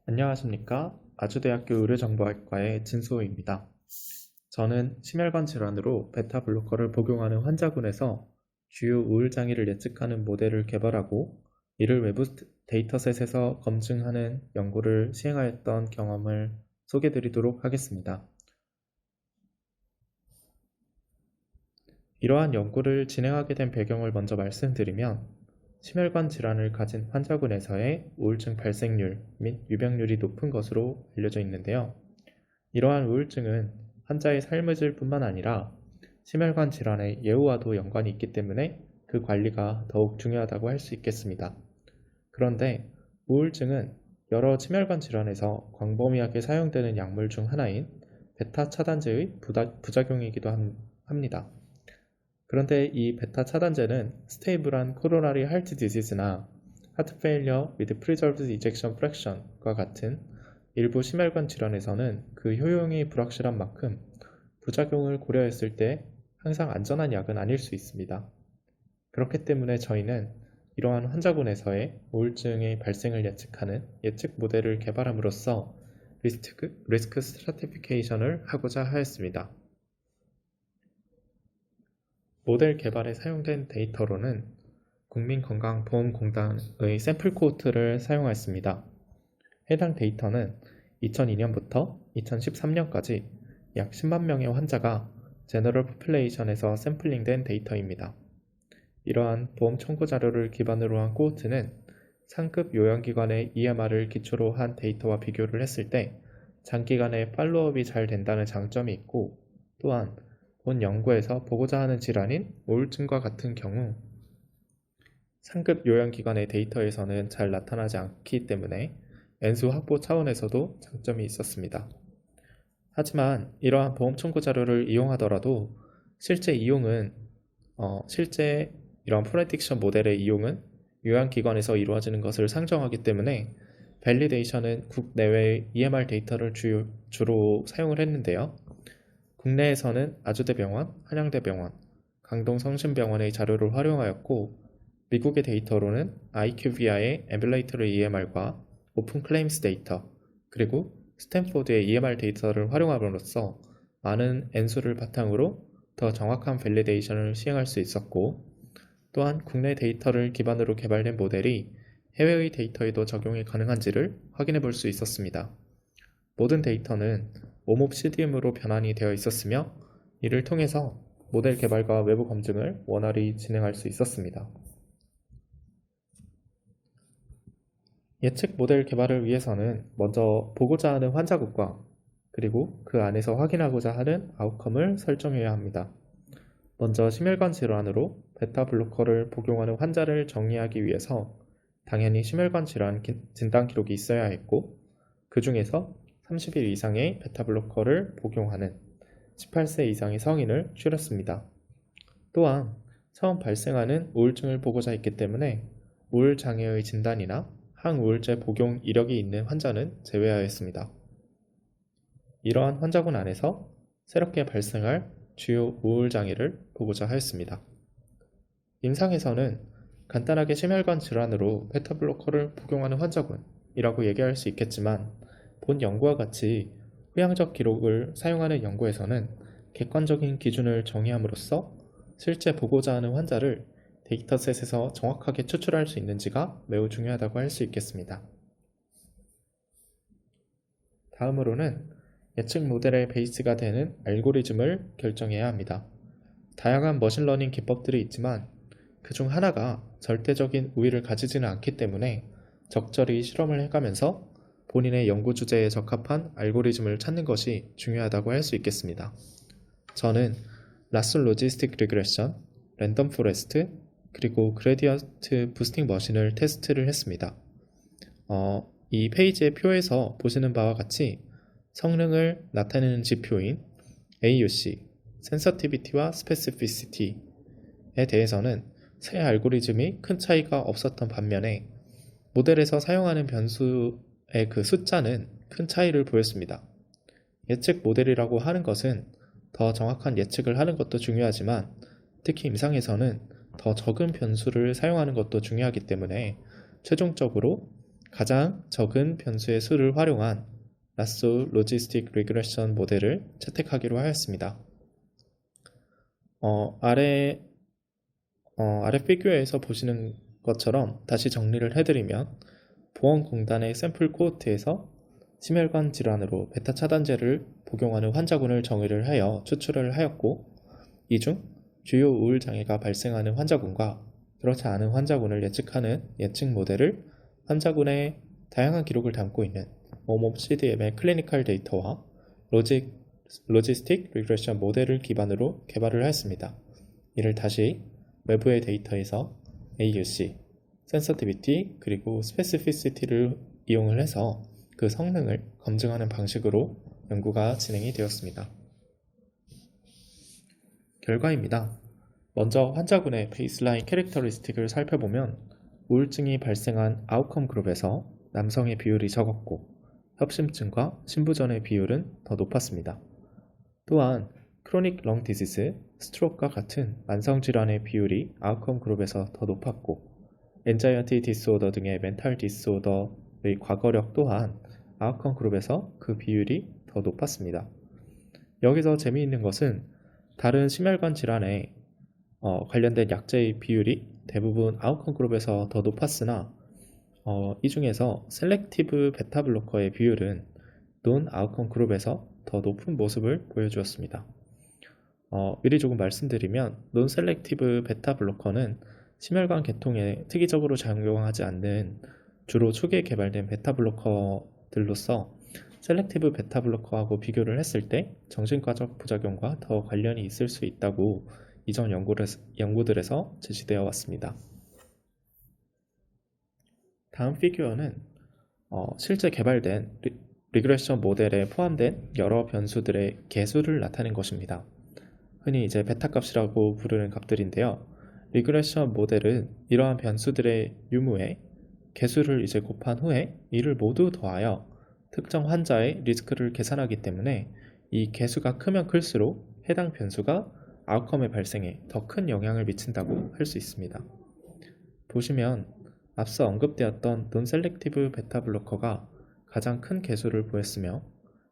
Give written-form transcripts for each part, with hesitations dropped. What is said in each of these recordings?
안녕하십니까? 아주대학교 의료정보학과의 진수호입니다. 저는 심혈관 질환으로 베타 블로커를 복용하는 환자군에서 주요 우울장애를 예측하는 모델을 개발하고 이를 외부 데이터셋에서 검증하는 연구를 시행하였던 경험을 소개드리도록 하겠습니다. 이러한 연구를 진행하게 된 배경을 먼저 말씀드리면 심혈관 질환을 가진 환자군에서의 우울증 발생률 및 유병률이 높은 것으로 알려져 있는데요. 이러한 우울증은 환자의 삶의 질 뿐만 아니라 심혈관 질환의 예후와도 연관이 있기 때문에 그 관리가 더욱 중요하다고 할 수 있겠습니다. 그런데 우울증은 여러 심혈관 질환에서 광범위하게 사용되는 약물 중 하나인 베타 차단제의 부작용이기도 합니다. 그런데 이 베타 차단제는 스테이블한 코로나리 하트 디지즈나 하트 페일리어 with preserved ejection fraction과 같은 일부 심혈관 질환에서는 그 효용이 불확실한 만큼 부작용을 고려했을 때 항상 안전한 약은 아닐 수 있습니다. 그렇기 때문에 저희는 이러한 환자군에서의 우울증의 발생을 예측하는 예측 모델을 개발함으로써 리스크 스트라티피케이션을 하고자 하였습니다. 모델 개발에 사용된 데이터로는 국민건강보험공단의 샘플 코호트를 사용하였습니다. 해당 데이터는 2002년부터 2013년까지 약 10만 명의 환자가 제너럴 포퓰레이션에서 샘플링된 데이터입니다. 이러한 보험 청구 자료를 기반으로 한 코호트는 상급 요양기관의 EMR을 기초로 한 데이터와 비교를 했을 때 장기간의 팔로우업이 잘 된다는 장점이 있고, 또한 본 연구에서 보고자 하는 질환인 우울증과 같은 경우 상급 요양기관의 데이터에서는 잘 나타나지 않기 때문에 N수 확보 차원에서도 장점이 있었습니다. 하지만 이러한 보험 청구 자료를 이용하더라도 실제 이런 프레딕션 모델의 이용은 요양기관에서 이루어지는 것을 상정하기 때문에 밸리데이션은 국내외의 EMR 데이터를 주로 사용을 했는데요. 국내에서는 아주대병원, 한양대병원, 강동성심병원의 자료를 활용하였고, 미국의 데이터로는 IQVIA의 앰뷸레이터리 EMR과 오픈 클레임스 데이터, 그리고 스탠포드의 EMR 데이터를 활용함으로써 많은 N수를 바탕으로 더 정확한 밸리데이션을 시행할 수 있었고, 또한 국내 데이터를 기반으로 개발된 모델이 해외의 데이터에도 적용이 가능한지를 확인해 볼 수 있었습니다. 모든 데이터는 오몹 CDM으로 변환이 되어 있었으며 이를 통해서 모델 개발과 외부 검증을 원활히 진행할 수 있었습니다. 예측 모델 개발을 위해서는 먼저 보고자 하는 환자군과 그리고 그 안에서 확인하고자 하는 아웃컴을 설정해야 합니다. 먼저 심혈관 질환으로 베타 블로커를 복용하는 환자를 정리하기 위해서 당연히 심혈관 질환 진단 기록이 있어야 했고, 그 중에서 30일 이상의 베타 블로커를 복용하는 18세 이상의 성인을 추렸습니다. 또한 처음 발생하는 우울증을 보고자 했기 때문에 우울장애의 진단이나 항우울제 복용 이력이 있는 환자는 제외하였습니다. 이러한 환자군 안에서 새롭게 발생할 주요 우울장애를 보고자 하였습니다. 임상에서는 간단하게 심혈관 질환으로 베타블로커를 복용하는 환자군이라고 얘기할 수 있겠지만, 본 연구와 같이 후양적 기록을 사용하는 연구에서는 객관적인 기준을 정의함으로써 실제 보고자 하는 환자를 데이터셋에서 정확하게 추출할 수 있는지가 매우 중요하다고 할 수 있겠습니다. 다음으로는 예측 모델의 베이스가 되는 알고리즘을 결정해야 합니다. 다양한 머신러닝 기법들이 있지만 그 중 하나가 절대적인 우위를 가지지는 않기 때문에 적절히 실험을 해가면서 본인의 연구 주제에 적합한 알고리즘을 찾는 것이 중요하다고 할 수 있겠습니다. 저는 라솔 로지스틱 리그레션, 랜덤 포레스트, 그리고 그레디언트 부스팅 머신을 테스트를 했습니다. 이 페이지의 표에서 보시는 바와 같이 성능을 나타내는 지표인 AUC, 센서티비티와 스페시피시티에 대해서는 새 알고리즘이 큰 차이가 없었던 반면에 모델에서 사용하는 변수의 그 숫자는 큰 차이를 보였습니다. 예측 모델이라고 하는 것은 더 정확한 예측을 하는 것도 중요하지만 특히 임상에서는 더 적은 변수를 사용하는 것도 중요하기 때문에 최종적으로 가장 적은 변수의 수를 활용한 라쏘 로지스틱 리그레션 모델을 채택하기로 하였습니다. 아래 피규어에서 보시는 것처럼 다시 정리를 해드리면 보험공단의 샘플 코호트에서 심혈관 질환으로 베타 차단제를 복용하는 환자군을 정의를 하여 추출을 하였고, 이 중 주요 우울 장애가 발생하는 환자군과 그렇지 않은 환자군을 예측하는 예측 모델을 환자군의 다양한 기록을 담고 있는 모몹 CDM의 클리니컬 데이터와 로지스틱 리그레션 모델을 기반으로 개발을 하였습니다. 이를 다시 외부의 데이터에서 AUC, 센서티비티 그리고 스페시피시티를 이용을 해서 그 성능을 검증하는 방식으로 연구가 진행이 되었습니다. 결과입니다. 먼저 환자군의 베이스라인 캐릭터리스틱을 살펴보면 우울증이 발생한 아웃컴 그룹에서 남성의 비율이 적었고 협심증과 신부전의 비율은 더 높았습니다. 또한 크로닉 렁 디지즈, 스트로크와 같은 만성질환의 비율이 아웃컴 그룹에서 더 높았고 엔자이어티 디스오더 등의 멘탈 디스오더의 과거력 또한 아웃컴 그룹에서 그 비율이 더 높았습니다. 여기서 재미있는 것은 다른 심혈관 질환에 관련된 약제의 비율이 대부분 아웃컴 그룹에서 더 높았으나 이 중에서 셀렉티브 베타 블로커의 비율은 논 아웃컴 그룹에서 더 높은 모습을 보여주었습니다. 미리 조금 말씀드리면 논 셀렉티브 베타 블로커는 심혈관 계통에 특이적으로 작용하지 않는 주로 초기에 개발된 베타 블로커들로서 셀렉티브 베타 블로커하고 비교를 했을 때 정신과적 부작용과 더 관련이 있을 수 있다고 이전 연구들에서 제시되어 왔습니다. 다음 피규어는 실제 개발된 리그레션 모델에 포함된 여러 변수들의 개수를 나타낸 것입니다. 흔히 이제 베타 값이라고 부르는 값들인데요. 리그레션 모델은 이러한 변수들의 유무에 개수를 이제 곱한 후에 이를 모두 더하여 특정 환자의 리스크를 계산하기 때문에 이 개수가 크면 클수록 해당 변수가 아웃컴의 발생에 더 큰 영향을 미친다고 할 수 있습니다. 보시면 앞서 언급되었던 논셀렉티브 베타 블로커가 가장 큰 개수를 보였으며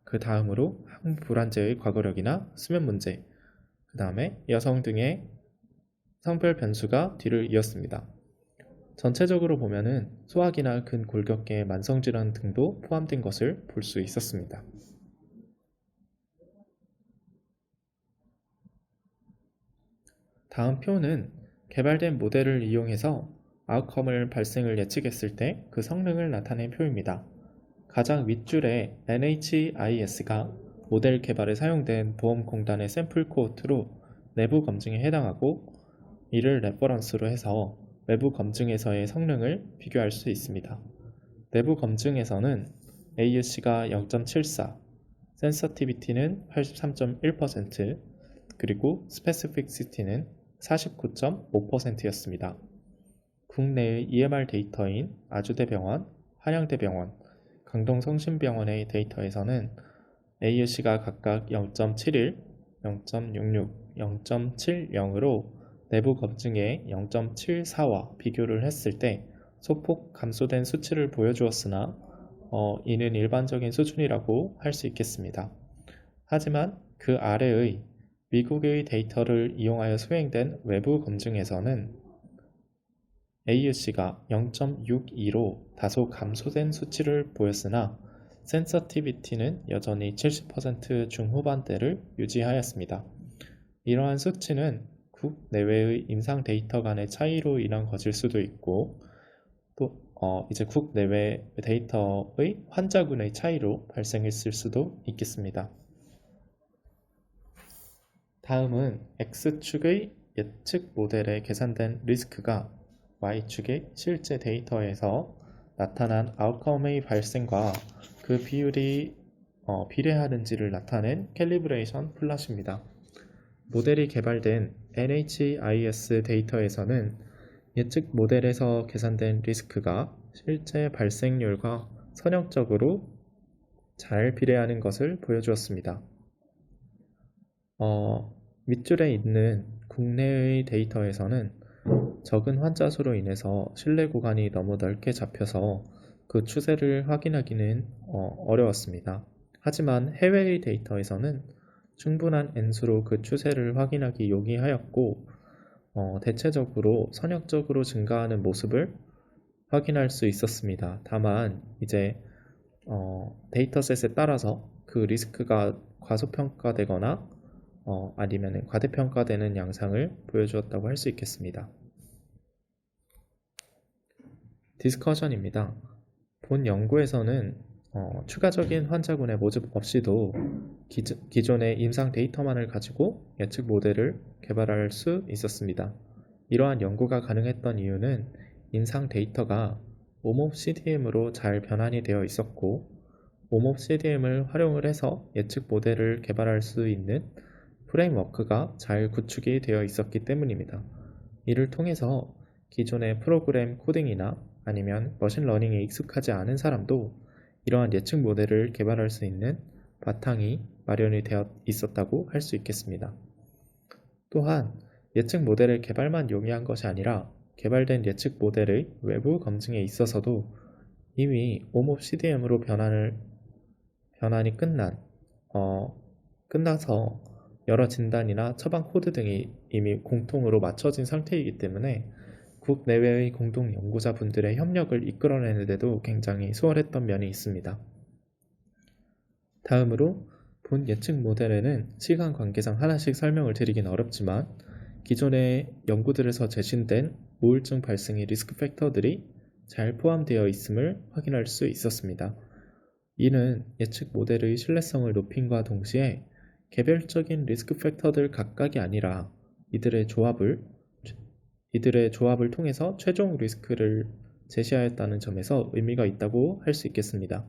그 다음으로 항불안제의 과거력이나 수면 문제, 그 다음에 여성 등의 성별 변수가 뒤를 이었습니다. 전체적으로 보면은 소화기나 근골격계 만성질환 등도 포함된 것을 볼 수 있었습니다. 다음 표는 개발된 모델을 이용해서 아웃컴을 발생을 예측했을 때 그 성능을 나타낸 표입니다. 가장 윗줄에 NHIS가 모델 개발에 사용된 보험공단의 샘플 코호트로 내부 검증에 해당하고 이를 레퍼런스로 해서 외부 검증에서의 성능을 비교할 수 있습니다. 내부 검증에서는 AUC가 0.74, 센서티비티는 83.1%, 그리고 스페시픽시티는 49.5%였습니다. 국내의 EMR 데이터인 아주대병원, 한양대병원, 강동성심병원의 데이터에서는 AUC가 각각 0.71, 0.66, 0.70으로 내부 검증의 0.74와 비교를 했을 때 소폭 감소된 수치를 보여주었으나 이는 일반적인 수준이라고 할 수 있겠습니다. 하지만 그 아래의 미국의 데이터를 이용하여 수행된 외부 검증에서는 AUC가 0.62로 다소 감소된 수치를 보였으나 센서티비티는 여전히 70% 중후반대를 유지하였습니다. 이러한 수치는 국내외의 임상 데이터 간의 차이로 인한 것일 수도 있고 또 이제 국내외 데이터의 환자군의 차이로 발생했을 수도 있겠습니다. 다음은 X축의 예측 모델에 계산된 리스크가 Y축의 실제 데이터에서 나타난 아웃컴의 발생과 그 비율이 비례하는지를 나타낸 캘리브레이션 플롯입니다. 모델이 개발된 NHIS 데이터에서는 예측 모델에서 계산된 리스크가 실제 발생률과 선형적으로 잘 비례하는 것을 보여주었습니다. 밑줄에 있는 국내의 데이터에서는 적은 환자 수로 인해서 신뢰 구간이 너무 넓게 잡혀서 그 추세를 확인하기는 어려웠습니다. 하지만 해외의 데이터에서는 충분한 N수로 그 추세를 확인하기 용이하였고 대체적으로 선역적으로 증가하는 모습을 확인할 수 있었습니다. 다만 이제 데이터셋에 따라서 그 리스크가 과소평가되거나 아니면 과대평가되는 양상을 보여주었다고 할 수 있겠습니다. 디스커션입니다. 본 연구에서는 추가적인 환자군의 모집 없이도 기존의 임상 데이터만을 가지고 예측 모델을 개발할 수 있었습니다. 이러한 연구가 가능했던 이유는 임상 데이터가 오몹 CDM으로 잘 변환이 되어 있었고 오몹 CDM을 활용을 해서 예측 모델을 개발할 수 있는 프레임워크가 잘 구축이 되어 있었기 때문입니다. 이를 통해서 기존의 프로그램 코딩이나 아니면 머신러닝에 익숙하지 않은 사람도 이러한 예측 모델을 개발할 수 있는 바탕이 마련이 되어 있었다고 할 수 있겠습니다. 또한 예측 모델의 개발만 용이한 것이 아니라 개발된 예측 모델의 외부 검증에 있어서도 이미 오몹 CDM으로 변환이 끝나서 여러 진단이나 처방 코드 등이 이미 공통으로 맞춰진 상태이기 때문에 국내외의 공동 연구자분들의 협력을 이끌어내는 데도 굉장히 수월했던 면이 있습니다. 다음으로 본 예측 모델에는 시간 관계상 하나씩 설명을 드리긴 어렵지만 기존의 연구들에서 제시된 우울증 발생의 리스크 팩터들이 잘 포함되어 있음을 확인할 수 있었습니다. 이는 예측 모델의 신뢰성을 높임과 동시에 개별적인 리스크 팩터들 각각이 아니라 이들의 조합을 통해서 최종 리스크를 제시하였다는 점에서 의미가 있다고 할 수 있겠습니다.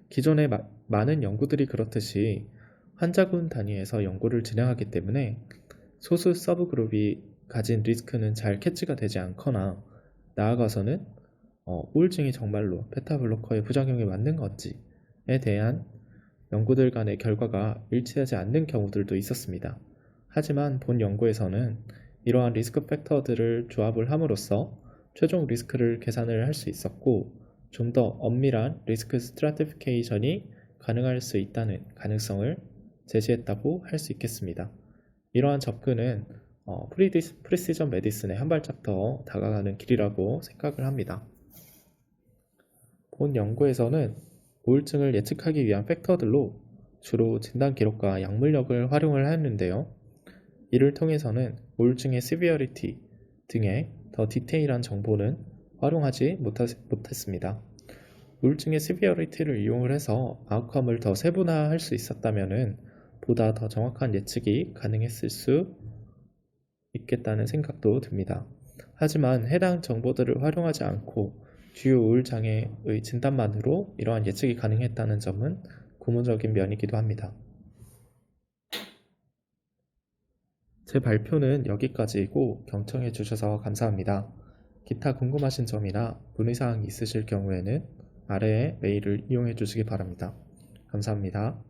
기존의 많은 연구들이 그렇듯이 환자군 단위에서 연구를 진행하기 때문에 소수 서브그룹이 가진 리스크는 잘 캐치가 되지 않거나 나아가서는 우울증이 정말로 베타블로커의 부작용이 맞는 건지에 대한 연구들 간의 결과가 일치하지 않는 경우들도 있었습니다. 하지만 본 연구에서는 이러한 리스크 팩터들을 조합을 함으로써 최종 리스크를 계산을 할 수 있었고 좀 더 엄밀한 리스크 스트라티피케이션이 가능할 수 있다는 가능성을 제시했다고 할 수 있겠습니다. 이러한 접근은 프리시전 메디슨에 한 발짝 더 다가가는 길이라고 생각을 합니다. 본 연구에서는 우울증을 예측하기 위한 팩터들로 주로 진단 기록과 약물력을 활용을 하였는데요. 이를 통해서는 우울증의 시비어리티 등의 더 디테일한 정보는 활용하지 못했습니다. 우울증의 시비어리티를 이용을 해서 아웃컴을 더 세분화할 수 있었다면 보다 더 정확한 예측이 가능했을 수 있겠다는 생각도 듭니다. 하지만 해당 정보들을 활용하지 않고 주요 우울장애의 진단만으로 이러한 예측이 가능했다는 점은 고무적인 면이기도 합니다. 제 발표는 여기까지이고 경청해 주셔서 감사합니다. 기타 궁금하신 점이나 문의사항이 있으실 경우에는 아래의 메일을 이용해 주시기 바랍니다. 감사합니다.